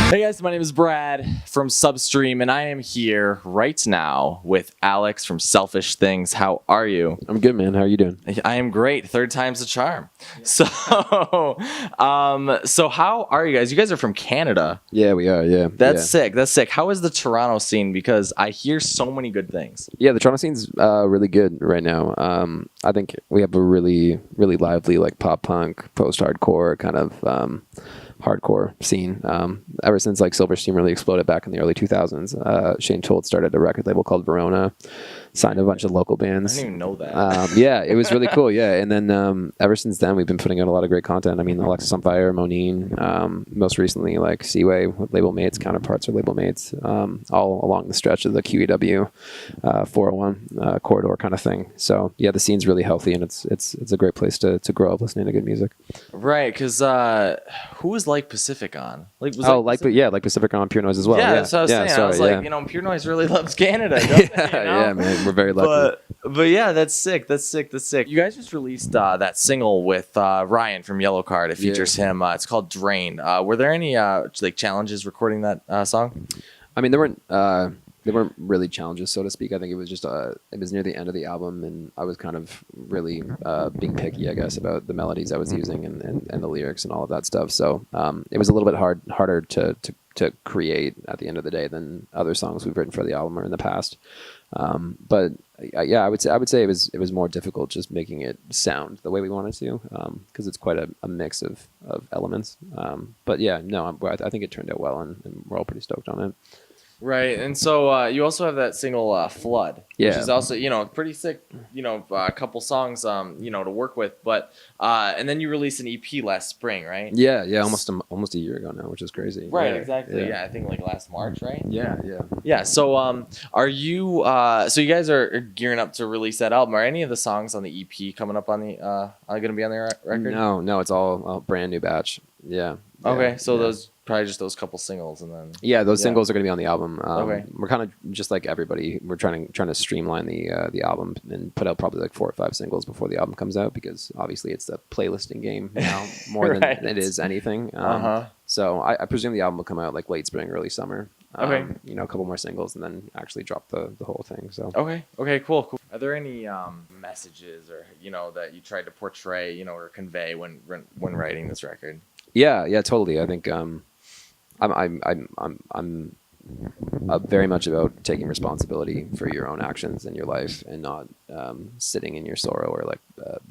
Hey guys, my name is Brad from Substream, and I am here right now with Alex from Selfish Things. How are you? I'm good, man. How are you doing? I am great. Third time's the charm. So, so how are you guys? You guys are from Canada. Yeah, we are. Yeah, That's yeah. sick. That's sick. How is the Toronto scene? Because I hear so many good things. Yeah, the Toronto scene's really good right now. I think we have a really, really lively like pop punk, post hardcore kind of hardcore scene. Ever since like Silverstein really exploded back in the early 2000s, Shane Told started a record label called Verona, signed a bunch of local I bands. didn't even know that. Yeah, it was really cool. Yeah, and then ever since then, we've been putting out a lot of great content. I mean, Alexis on Fire, Monine, most recently like Seaway with label mates, Counterparts are label mates, all along the stretch of the QEW 401 corridor kind of thing. So yeah, the scene's really healthy, and it's a great place to grow up listening to good music. Right, because who was Like Pacific on? Like, was like Pacific on Pure Noise as well. Yeah, Yeah, that's what I was saying. Sorry, I was like, Pure Noise really loves Canada. Don't they, yeah, man, we're very lucky. But yeah, that's sick. That's sick. That's sick. You guys just released that single with Ryan from Yellowcard. It features him. It's called Drain. Were there any like challenges recording that song? I mean, there weren't really challenges, so to speak. I think it was just it was near the end of the album, and I was kind of really being picky, I guess, about the melodies I was using and the lyrics and all of that stuff. So it was a little bit harder to create at the end of the day than other songs we've written for the album or in the past. But yeah, I would say it was more difficult just making it sound the way we wanted to, because it's quite a mix of elements. But yeah, no, I think it turned out well, and we're all pretty stoked on it. Right, and so you also have that single "Flood," which is also pretty sick. A couple songs to work with, but and then you released an EP last spring, right? Yeah, almost a year ago now, which is crazy. Right, yeah, exactly. Yeah, I think like last March, right? Yeah. So are you? So you guys are gearing up to release that album. Are any of the songs on the EP coming up on the? Are going to be on the record? No, it's all a brand new batch. Yeah. Okay, so those probably just those couple singles, and then those singles are going to be on the album. Okay. We're kind of just like everybody. We're trying to streamline the album and put out probably like 4 or 5 singles before the album comes out, because obviously it's the playlisting game now more than it is anything. So I presume the album will come out like late spring, early summer. Okay. A couple more singles and then actually drop the whole thing. So okay, cool. Are there any messages or that you tried to portray or convey when writing this record? Yeah, totally. I think I'm very much about taking responsibility for your own actions in your life, and not sitting in your sorrow or like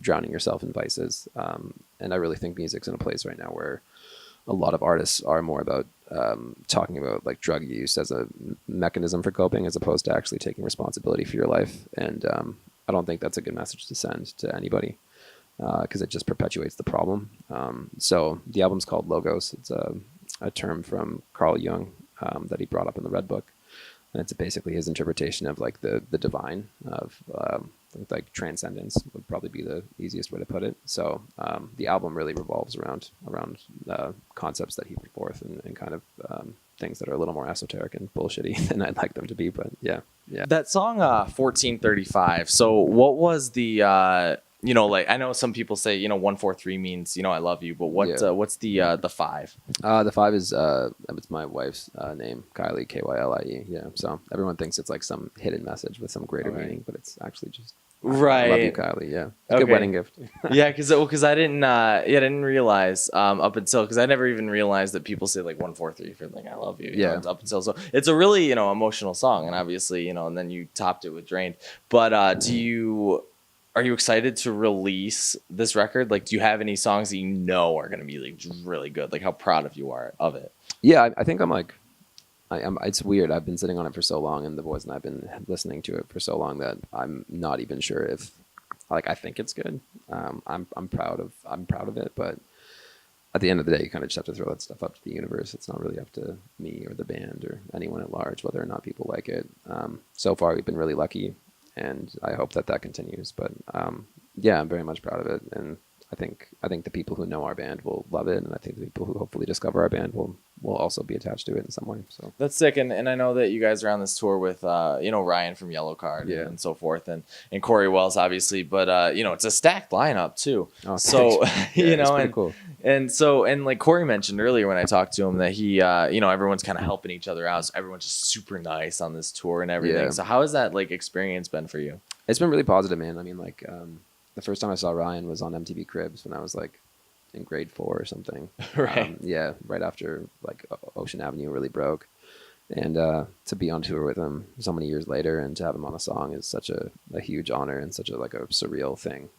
drowning yourself in vices. And I really think music's in a place right now where a lot of artists are more about talking about like drug use as a mechanism for coping, as opposed to actually taking responsibility for your life. And I don't think that's a good message to send to anybody, because it just perpetuates the problem. So the album's called Logos. It's a term from Carl Jung that he brought up in the Red Book, and it's basically his interpretation of like the divine, of like transcendence would probably be the easiest way to put it. So the album really revolves around concepts that he put forth, and kind of things that are a little more esoteric and bullshitty than I'd like them to be. But yeah. That song 1435. So what was the like, I know some people say 143 means I love you, but what's the 5? The 5 is it's my wife's name, Kylie, Kylie. Yeah, so everyone thinks it's like some hidden message with some greater meaning, but it's actually just right. I love you, Kylie. Yeah, it's a good wedding gift. Yeah, because I didn't realize up until, because I never even realized that people say like 143 for like I love you. Up until, so it's a really emotional song, and obviously and then you topped it with Drained. But are you excited to release this record? Like, do you have any songs that are going to be like really good? Like, how proud of you are of it? Yeah, I think I'm like, it's weird. I've been sitting on it for so long, and the boys and I've been listening to it for so long that I'm not even sure if, like, I think it's good. I'm proud of it, but at the end of the day, you kind of just have to throw that stuff up to the universe. It's not really up to me or the band or anyone at large whether or not people like it. So far, we've been really lucky, and I hope that continues. But yeah, I'm very much proud of it, and I think the people who know our band will love it, and I think the people who hopefully discover our band will also be attached to it in some way. So that's sick. And I know that you guys are on this tour with Ryan from Yellowcard and so forth, and Corey Wells obviously, but it's a stacked lineup too. Oh, so it's cool. And like Corey mentioned earlier when I talked to him that he everyone's kind of helping each other out. So everyone's just super nice on this tour and everything. Yeah. So how has that like experience been for you? It's been really positive, man. I mean, like the first time I saw Ryan was on MTV Cribs when I was like in grade 4 or something. Right. Right after like Ocean Avenue really broke, and to be on tour with him so many years later and to have him on a song is such a huge honor and such a like a surreal thing.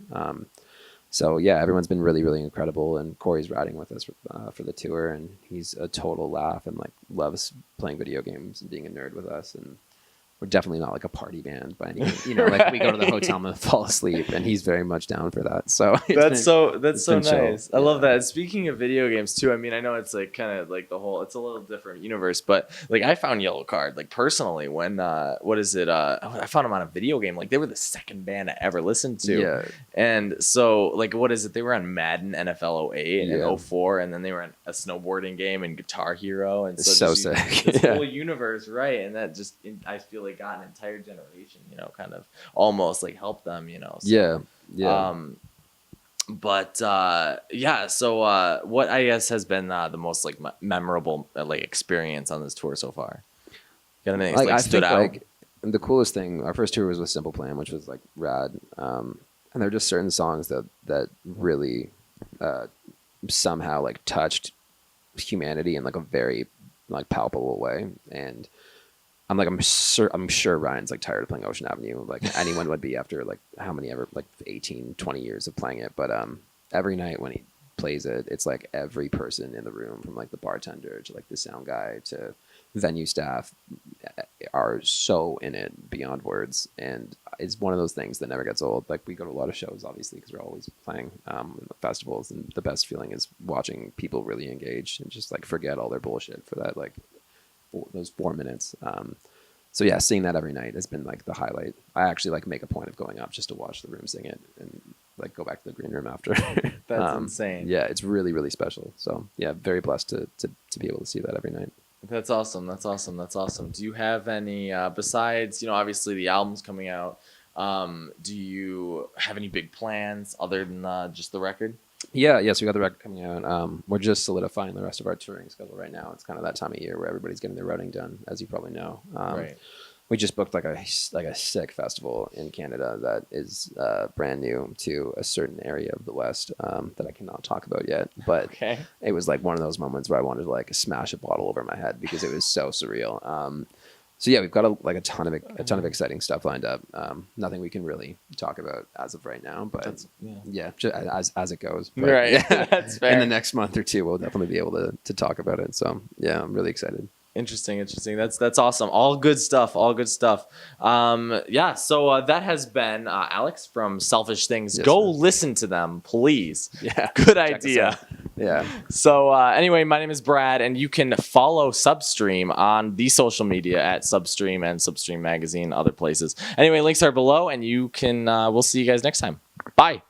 So yeah, everyone's been really, really incredible, and Corey's riding with us for the tour, and he's a total laugh and like loves playing video games and being a nerd with us. And we're definitely not like a party band by any means. Like we go to the hotel room and fall asleep, and he's very much down for that. So that's so nice. Chill. I love that. Speaking of video games too, I mean, I know it's like kind of like it's a little different universe, but like I found Yellowcard like personally when I found them on a video game. Like they were the second band I ever listened to. Yeah. And so like they were on Madden NFL 08 and 04, and then they were on a snowboarding game and Guitar Hero, and so sick. This whole universe, right? And that just I feel like got an entire generation, kind of almost like help them, So, So what I guess has been the most like memorable like experience on this tour so far? Got anything like, I stood think, out? like the coolest thing, our first tour was with Simple Plan, which was like rad. And there are just certain songs that really somehow like touched humanity in like a very like palpable way. And I'm sure Ryan's like tired of playing Ocean Avenue, like anyone would be after like how many ever like 18, 20 years of playing it. But every night when he plays it, it's like every person in the room, from like the bartender to like the sound guy to venue staff, are so in it beyond words. And it's one of those things that never gets old. Like we go to a lot of shows obviously because we're always playing festivals, and the best feeling is watching people really engage and just like forget all their bullshit for that like those 4 minutes. So yeah, seeing that every night has been like the highlight. I actually like make a point of going up just to watch the room sing it and like go back to the green room after. That's insane. Yeah, it's really, really special. So yeah, very blessed to be able to see that every night. That's awesome. Do you have any besides obviously the album's coming out, do you have any big plans other than just the record? Yeah, so we got the record coming out. We're just solidifying the rest of our touring schedule right now. It's kind of that time of year where everybody's getting their routing done, as you probably know. Right. We just booked like a sick festival in Canada that is brand new to a certain area of the West that I cannot talk about yet. But It was like one of those moments where I wanted to like smash a bottle over my head because it was so surreal. So yeah, we've got a ton of exciting stuff lined up. Nothing we can really talk about as of right now, but just as it goes. But, right, yeah. That's fair. In the next month or two, we'll definitely be able to talk about it. So yeah, I'm really excited. Interesting. That's awesome. All good stuff. So that has been Alex from Selfish Things. Yes, Go sir. Listen to them, please. Yeah. Good idea. Yeah. So anyway, my name is Brad, and you can follow Substream on the social media at Substream and Substream Magazine, other places. Anyway, links are below, and you can. We'll see you guys next time. Bye.